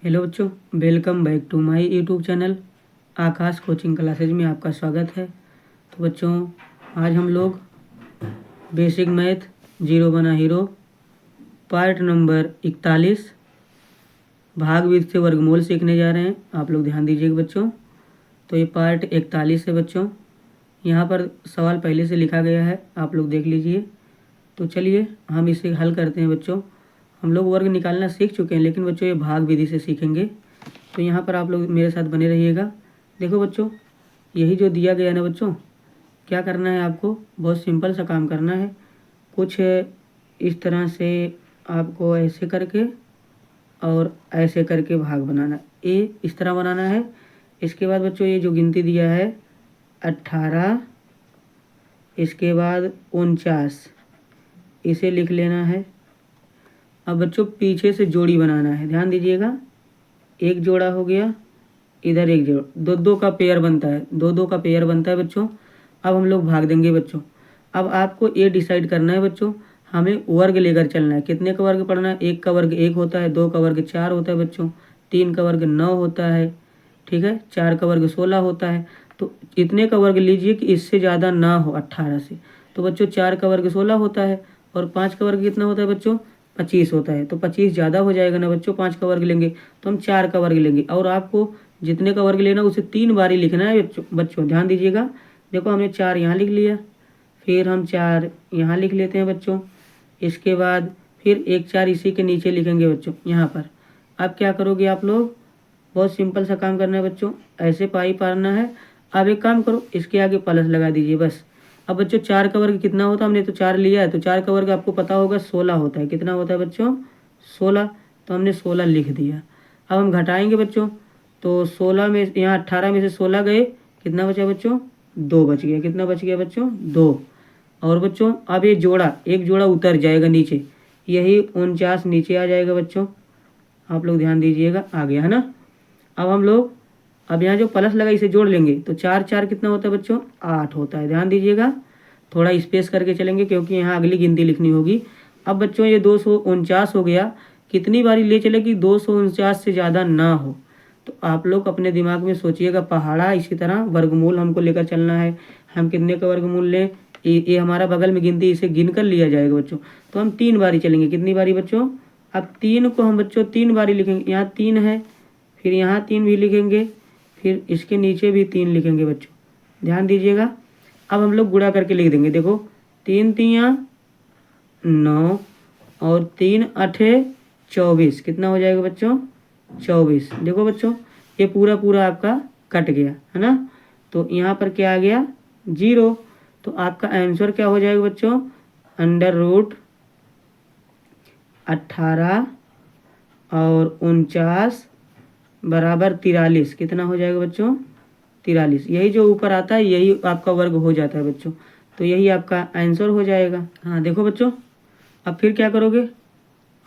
Hello बच्चों, welcome back to my YouTube channel Aakash coaching classes में आपका स्वागत है। तो बच्चों, आज हम लोग बेसिक मैथ जीरो बना हीरो पार्ट नंबर 41 भाग विधि से वर्गमूल सीखने जा रहे हैं। आप लोग ध्यान दीजिएगा बच्चों। तो ये पार्ट 41 है बच्चों। यहाँ पर सवाल पहले से लिखा गया है, आप लोग देख लीजिए। तो चलिए हम इसे हल करते हैं बच्चों। हम लोग वर्ग निकालना सीख चुके हैं, लेकिन बच्चों ये भाग विधि से सीखेंगे। तो यहाँ पर आप लोग मेरे साथ बने रहिएगा। देखो बच्चों, यही जो दिया गया है ना बच्चों, क्या करना है आपको, बहुत सिंपल सा काम करना है। कुछ इस तरह से आपको ऐसे करके और ऐसे करके भाग बनाना, ये इस तरह बनाना है। इसके बाद बच्चों ये जो गिनती दिया है 18, इसके बाद 49, इसे लिख लेना है। अब बच्चों पीछे से जोड़ी बनाना है, ध्यान दीजिएगा। एक जोड़ा हो गया, इधर एक जोड़ा, दो दो का पेयर बनता है, दो दो का पेयर बनता है बच्चों। अब हम लोग भाग देंगे बच्चों। अब आपको ये डिसाइड करना है बच्चों, हमें वर्ग लेकर चलना है। कितने का वर्ग पढ़ना है? एक का वर्ग 1 होता है, 2 का वर्ग 4 होता है बच्चों, 3 का वर्ग 9 होता है, ठीक है, 4 का वर्ग 16 होता है। तो इतने का वर्ग लीजिए कि इससे ज़्यादा ना हो 18 से। तो बच्चों 4 का वर्ग 16 होता है और 5 का वर्ग कितना होता है बच्चों? 25 होता है। तो 25 ज़्यादा हो जाएगा ना बच्चों, 5 का वर्ग लेंगे तो हम 4 का वर्ग लेंगे। और आपको जितने का वर्ग लेना उसे 3 बारी लिखना है बच्चों, ध्यान दीजिएगा। देखो हमने 4 यहाँ लिख लिया, फिर हम 4 यहाँ लिख लेते हैं बच्चों। इसके बाद फिर एक 4 इसी के नीचे लिखेंगे बच्चों यहाँ पर। अब क्या करोगे आप लोग? बहुत सिंपल सा काम करना है बच्चों, ऐसे पाई पारना है। अब एक काम करो, इसके आगे प्लस लगा दीजिए बस। अब बच्चों 4 का वर्ग कितना होता है? हमने तो 4 लिया है, तो 4 का वर्ग आपको पता होगा 16 होता है। कितना होता है बच्चों? 16। तो हमने 16 लिख दिया। अब हम घटाएंगे बच्चों, तो 16 में यहाँ 18 में से 16 गए, कितना बचा बच्चों? 2 बच गया। कितना बच गया बच्चों? 2। और बच्चों अब ये जोड़ा, एक जोड़ा उतर जाएगा नीचे, यही 49 नीचे आ जाएगा बच्चों। आप लोग ध्यान दीजिएगा, आ गया है ना। अब हम लोग अब यहाँ जो प्लस लगा इसे जोड़ लेंगे, तो 4 4 कितना होता है बच्चों? 8 होता है। ध्यान दीजिएगा, थोड़ा स्पेस करके चलेंगे क्योंकि यहाँ अगली गिनती लिखनी होगी। अब बच्चों ये 249 हो गया। कितनी बारी ले चले कि 249 से ज़्यादा ना हो? तो आप लोग अपने दिमाग में सोचिएगा पहाड़ा। इसी तरह वर्गमूल हमको लेकर चलना है। हम कितने का वर्गमूल लें? ये हमारा बगल में गिनती, इसे गिन कर लिया जाएगा बच्चों। तो हम 3 बारी चलेंगे। कितनी बारी बच्चों? अब 3 को हम बच्चों 3 बारी लिखेंगे। यहाँ 3 है, फिर यहाँ 3 भी लिखेंगे, फिर इसके नीचे भी 3 लिखेंगे बच्चों, ध्यान दीजिएगा। अब हम लोग गुणा करके लिख देंगे। देखो 3 3 9 और 3 8 24, कितना हो जाएगा बच्चों? 24। देखो बच्चों ये पूरा पूरा आपका कट गया है ना। तो यहाँ पर क्या आ गया? 0। तो आपका आंसर क्या हो जाएगा बच्चों? √18 और 49 बराबर 43। कितना हो जाएगा बच्चों? 43। यही जो ऊपर आता है यही आपका वर्ग हो जाता है बच्चों। तो यही आपका आंसर हो जाएगा। हाँ देखो बच्चों, अब फिर क्या करोगे?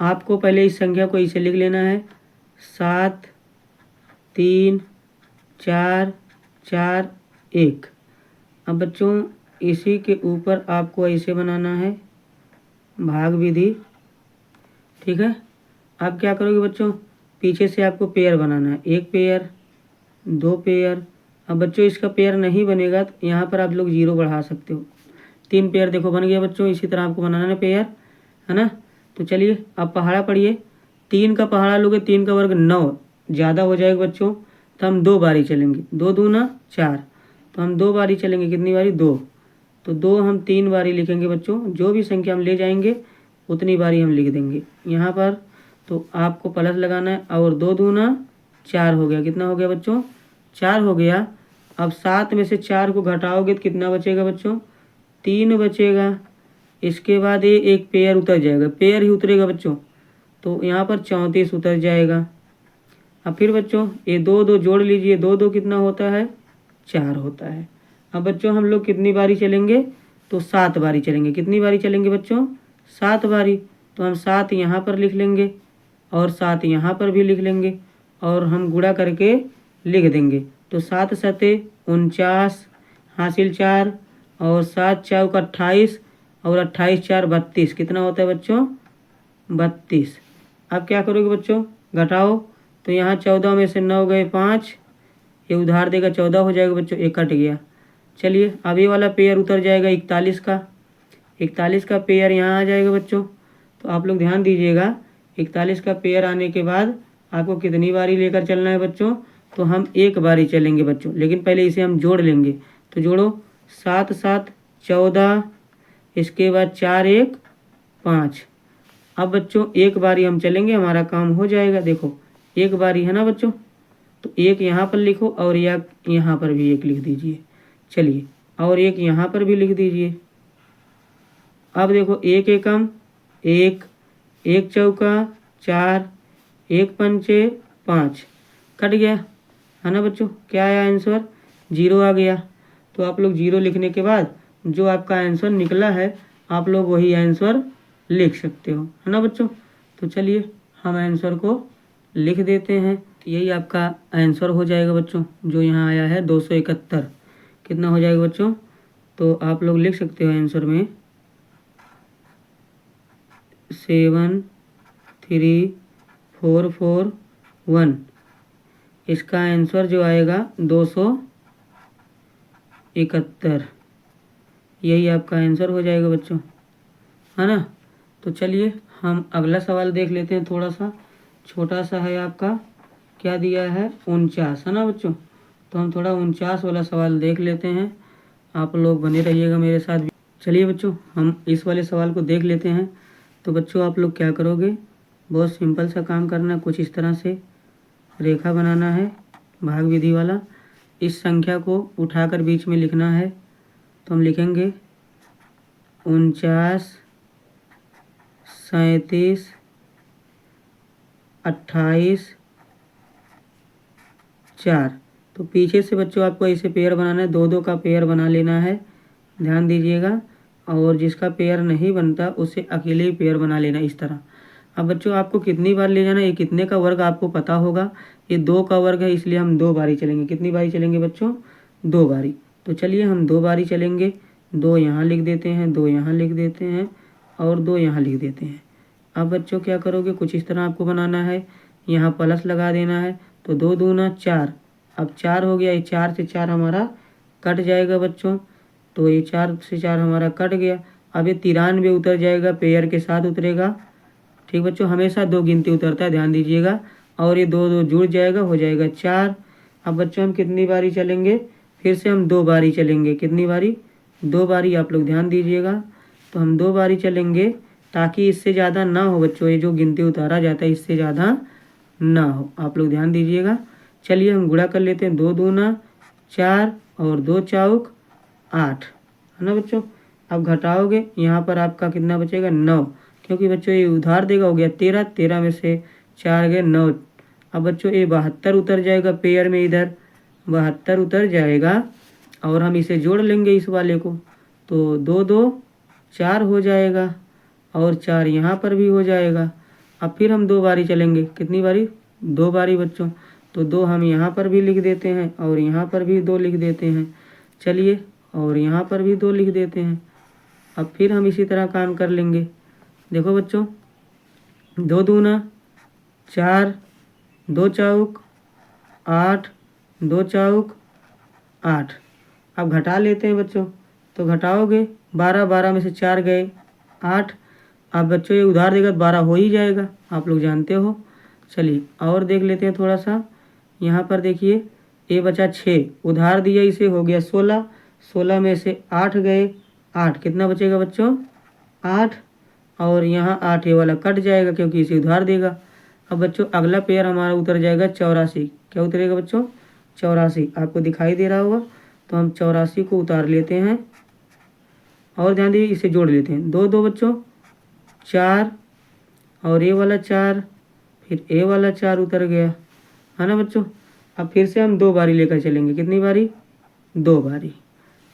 आपको पहले इस संख्या को इसे लिख लेना है, 7 3 4 4 1। अब बच्चों इसी के ऊपर आपको ऐसे बनाना है भाग विधि, ठीक है। अब क्या करोगे बच्चों? पीछे से आपको पेयर बनाना है, 1 पेयर 2 पेयर। अब बच्चों इसका पेयर नहीं बनेगा तो यहाँ पर आप लोग 0 बढ़ा सकते हो। 3 पेयर देखो बन गया बच्चों। इसी तरह आपको बनाना है पेयर, है ना। तो चलिए अब पहाड़ा पढ़िए। 3 का पहाड़ा लोगे, 3 का वर्ग 9, ज़्यादा हो जाएगा बच्चों। तो हम 2 बारी चलेंगे, 2 दूना 4, तो हम 2 बारी चलेंगे। कितनी बारी? 2। तो 2 हम 3 बारी लिखेंगे बच्चों। जो भी संख्या हम ले जाएंगे उतनी बारी हम लिख देंगे यहाँ पर। तो आपको प्लस लगाना है, और 2 दूना 4 हो गया। कितना हो गया बच्चों? 4 हो गया। अब 7 में से 4 को घटाओगे तो कितना बचेगा बच्चों? 3 बचेगा। इसके बाद ये एक पेयर उतर जाएगा, पेयर ही उतरेगा बच्चों, तो यहाँ पर 34 उतर जाएगा। अब फिर बच्चों ये 2 2 जोड़ लीजिए, 2 2 कितना होता है? 4 होता है। अब बच्चों हम लोग कितनी बारी चलेंगे? तो 7 बारी चलेंगे। कितनी बारी चलेंगे बच्चों? 7 बारी। तो हम 7 यहाँ पर लिख लेंगे और 7 यहाँ पर भी लिख लेंगे, और हम गुणा करके लिख देंगे। तो 7 सते 49 हासिल 4, और 7 चौक 28, और 28 4 32। कितना होता है बच्चों? 32। अब क्या करोगे बच्चों? घटाओ, तो यहाँ 14 में से 9 गए 5, ये उधार देगा 14 हो जाएगा बच्चों, एक कट गया। चलिए अब ये वाला पेयर उतर जाएगा 41 का, 41 का पेयर यहाँ आ जाएगा बच्चों। तो आप लोग ध्यान दीजिएगा, 41 का पेयर आने के बाद आपको कितनी बारी लेकर चलना है बच्चों, तो हम एक बारी चलेंगे बच्चों, लेकिन पहले इसे हम जोड़ लेंगे। तो जोड़ो, 7 7 14, इसके बाद 4 1 5। अब बच्चों एक बारी हम चलेंगे, हमारा काम हो जाएगा। देखो एक बारी है ना बच्चों, तो एक यहाँ पर लिखो और यहाँ पर भी एक लिख दीजिए। चलिए और एक यहाँ पर भी लिख दीजिए। अब देखो एक एकम 1, 1 चौका 4, 1 पंचे 5, कट गया है ना बच्चों। क्या आया आंसर, 0 आ गया। तो आप लोग 0 लिखने के बाद जो आपका आंसर निकला है आप लोग वही आंसर लिख सकते हो, है ना बच्चों। तो चलिए हम आंसर को लिख देते हैं। यही आपका आंसर हो जाएगा बच्चों, जो यहाँ आया है 271। कितना हो जाएगा बच्चों, तो आप लोग लिख सकते हो आंसर में 73441। इसका आंसर जो आएगा 271, यही आपका आंसर हो जाएगा बच्चों, है ना। तो चलिए हम अगला सवाल देख लेते हैं। थोड़ा सा छोटा सा है आपका, क्या दिया है 49, है ना बच्चों। तो हम थोड़ा 49 वाला सवाल देख लेते हैं, आप लोग बने रहिएगा मेरे साथ। चलिए बच्चों हम इस वाले सवाल को देख लेते हैं। तो बच्चों आप लोग क्या करोगे, बहुत सिंपल सा काम करना, कुछ इस तरह से रेखा बनाना है भाग विधि वाला। इस संख्या को उठाकर बीच में लिखना है। तो हम लिखेंगे 49 37 28 4। तो पीछे से बच्चों आपको ऐसे पेयर बनाना है, 2 2 का पेयर बना लेना है, ध्यान दीजिएगा। और जिसका पेयर नहीं बनता उसे अकेले ही पेयर बना लेना इस तरह। अब बच्चों आपको कितनी बार ले जाना, ये कितने का वर्ग आपको पता होगा, ये 2 का वर्ग है, इसलिए हम 2 बारी चलेंगे। कितनी बारी चलेंगे बच्चों, 2 बारी। तो चलिए हम 2 बारी चलेंगे। 2 यहाँ लिख देते हैं, 2 यहाँ लिख देते हैं और 2 यहाँ लिख देते हैं। अब बच्चों क्या करोगे, कुछ इस तरह आपको बनाना है, यहाँ प्लस लगा देना है। तो 2 दूना 4, अब 4 हो गया, ये 4 से 4 हमारा कट जाएगा बच्चों। तो ये 4 से 4 हमारा कट गया। अब ये 93 उतर जाएगा, पेयर के साथ उतरेगा। ठीक बच्चों, हमेशा 2 गिनती उतरता है, ध्यान दीजिएगा। और ये 2 2 जुड़ जाएगा, हो जाएगा 4। अब बच्चों हम कितनी बारी चलेंगे, फिर से हम 2 बारी चलेंगे। कितनी बारी, 2 बारी, आप लोग ध्यान दीजिएगा। तो हम 2 बारी चलेंगे ताकि इससे ज़्यादा ना हो बच्चों, ये जो गिनती उतारा जाता है इससे ज़्यादा ना हो, आप लोग ध्यान दीजिएगा। चलिए हम गुणा कर लेते हैं, 2 दूना 4 और 2 चौक 8, है ना बच्चों। अब घटाओगे, यहाँ पर आपका कितना बचेगा 9, क्योंकि बच्चों ये उधार देगा, हो गया 13, 13 में से 4 गए 9। अब बच्चों ये 72 उतर जाएगा पेयर में, इधर 72 उतर जाएगा और हम इसे जोड़ लेंगे इस वाले को। तो 2 2 4 हो जाएगा और 4 यहाँ पर भी हो जाएगा। अब फिर हम 2 बारी चलेंगे। कितनी बारी, 2 बारी बच्चों। तो 2 हम यहाँ पर भी लिख देते हैं और यहाँ पर भी 2 लिख देते हैं। चलिए और यहाँ पर भी 2 लिख देते हैं। अब फिर हम इसी तरह काम कर लेंगे। देखो बच्चों, 2 दूना 4, 2 चौक 8, 2 चौक 8। अब घटा लेते हैं बच्चों। तो घटाओगे, 12, 12 में से 4 गए 8। अब बच्चों ये उधार देगा तो 12 हो ही जाएगा, आप लोग जानते हो। चलिए और देख लेते हैं थोड़ा सा। यहाँ पर देखिए, ये बचा 6, उधार दिया इसे, हो गया 16, 16 में से 8 गए 8। कितना बचेगा बच्चों, 8। और यहाँ 8 ये वाला कट जाएगा क्योंकि इसे उधार देगा। अब बच्चों अगला पेयर हमारा उतर जाएगा 84। क्या उतरेगा बच्चों, 84, आपको दिखाई दे रहा होगा। तो हम 84 को उतार लेते हैं और ध्यान दीजिए इसे जोड़ लेते हैं। 2 2 बच्चों 4 और ये वाला 4, फिर ये वाला 4 उतर गया, है ना बच्चों। अब फिर से हम 2 बारी लेकर चलेंगे। कितनी बारी, 2 बारी।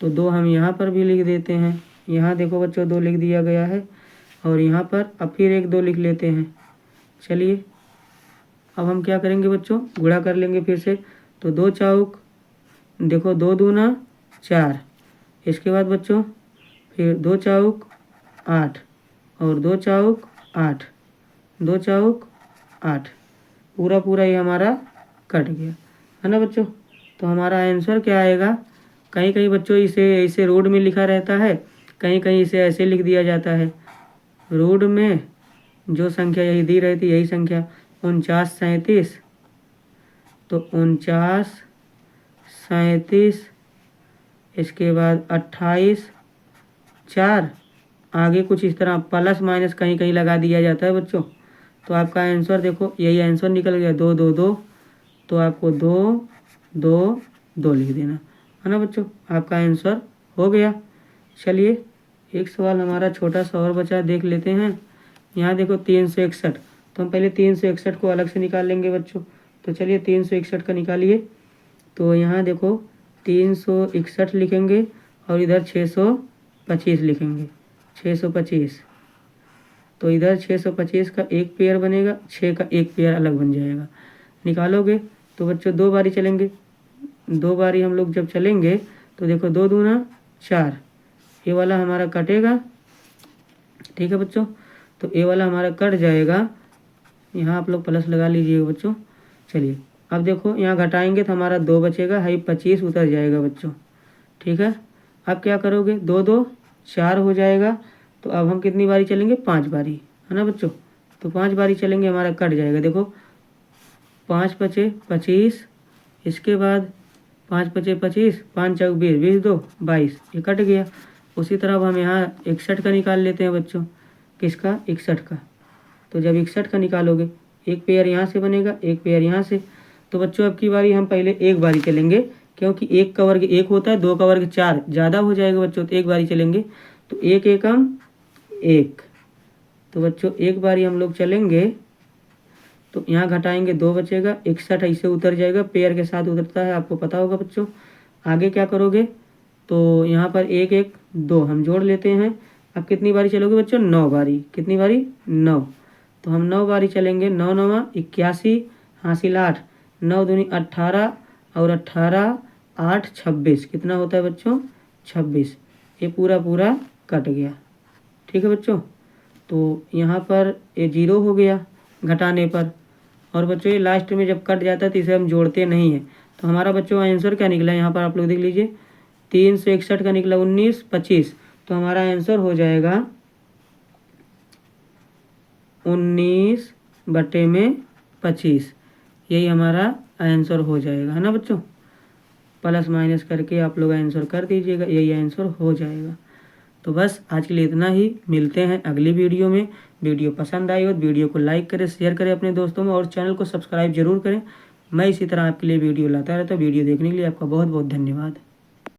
तो 2 हम यहाँ पर भी लिख देते हैं। यहाँ देखो बच्चों 2 लिख दिया गया है और यहाँ पर अब फिर 1 2 लिख लेते हैं। चलिए अब हम क्या करेंगे बच्चों, गुणा कर लेंगे फिर से। तो 2 चौक, देखो 2 दूना 4, इसके बाद बच्चों फिर 2 चौक 8 और 2 चौक 8, 2 चौक 8। पूरा पूरा ये हमारा कट गया, है ना बच्चों। तो हमारा आंसर क्या आएगा, कहीं कहीं बच्चों इसे ऐसे रोड में लिखा रहता है, कहीं कहीं इसे ऐसे लिख दिया जाता है। रोड में जो संख्या यही दी रहती यही संख्या 49 37, तो 49 37, इसके बाद 28 4, आगे कुछ इस तरह प्लस माइनस कहीं कहीं लगा दिया जाता है बच्चों। तो आपका आंसर देखो यही आंसर निकल गया 2 2 2, तो आपको 2 2 2 लिख देना, है ना बच्चों। आपका आंसर हो गया। चलिए एक सवाल हमारा छोटा सा और बचा, देख लेते हैं। यहाँ देखो 361, तो हम पहले 361 को अलग से निकाल लेंगे बच्चों। तो चलिए 361 का निकालिए। तो यहाँ देखो 361 लिखेंगे और इधर 625 लिखेंगे, 625। तो इधर 625 का एक पेयर बनेगा, 6 का एक पेयर अलग बन जाएगा। निकालोगे तो बच्चों 2 बारी चलेंगे, 2 बारी हम लोग जब चलेंगे तो देखो 2 दूना 4, ये वाला हमारा कटेगा, ठीक है बच्चों। तो ये वाला हमारा कट जाएगा, यहाँ आप लोग प्लस लगा लीजिएगा बच्चों। चलिए अब देखो यहाँ घटाएंगे तो हमारा 2 बचेगा, हाई 25 उतर जाएगा बच्चों, ठीक है। अब क्या करोगे 2 2 4 हो जाएगा। तो अब हम कितनी बारी चलेंगे, 5 बारी, है ना बच्चों। तो 5 बारी चलेंगे, हमारा कट जाएगा। देखो 5 बचे 25, इसके बाद 5 बचे 25, 5 चौक 20, 20 2 22, ये कट गया। उसी तरह अब हम यहाँ 61 का निकाल लेते हैं बच्चों। किसका, 61 का। तो जब 61 का निकालोगे एक पेयर यहाँ से बनेगा, एक पेयर यहाँ से। तो बच्चों अब की बारी हम पहले एक बारी चलेंगे, क्योंकि 1 का वर्ग 1 होता है, 2 का वर्ग 4, ज़्यादा हो जाएगा बच्चों। तो एक बारी चलेंगे, तो 1 एकम 1। तो बच्चों एक बारी हम लोग चलेंगे तो यहाँ घटाएंगे 2 बचेगा, 61 ऐसे उतर जाएगा, पेयर के साथ उतरता है, आपको पता होगा बच्चों। आगे क्या करोगे, तो यहाँ पर 1 1 2 हम जोड़ लेते हैं। अब कितनी बारी चलोगे बच्चों, 9 बारी। कितनी बारी, 9। तो हम 9 बारी चलेंगे, 9 9 81, हासिल 8, 9 दूनी 18 और 18 8 26, कितना होता है बच्चों, 26। ये पूरा पूरा कट गया, ठीक है बच्चों। तो यहाँ पर ये 0 हो गया घटाने पर। और बच्चों ये लास्ट में जब कट जाता है तो इसे हम जोड़ते नहीं हैं। तो हमारा बच्चों आंसर क्या निकला, यहाँ पर आप लोग देख लीजिए, 361 का निकला 19 25। तो हमारा आंसर हो जाएगा 19/25, यही हमारा आंसर हो जाएगा, है ना बच्चों। प्लस माइनस करके आप लोग आंसर कर दीजिएगा, यही आंसर हो जाएगा। तो बस आज के लिए इतना ही, मिलते हैं अगली वीडियो में। वीडियो पसंद आई हो तो वीडियो को लाइक करें, शेयर करें अपने दोस्तों में, और चैनल को सब्सक्राइब जरूर करें। मैं इसी तरह आपके लिए वीडियो लाता रहता हूँ। वीडियो देखने के लिए आपका बहुत बहुत धन्यवाद।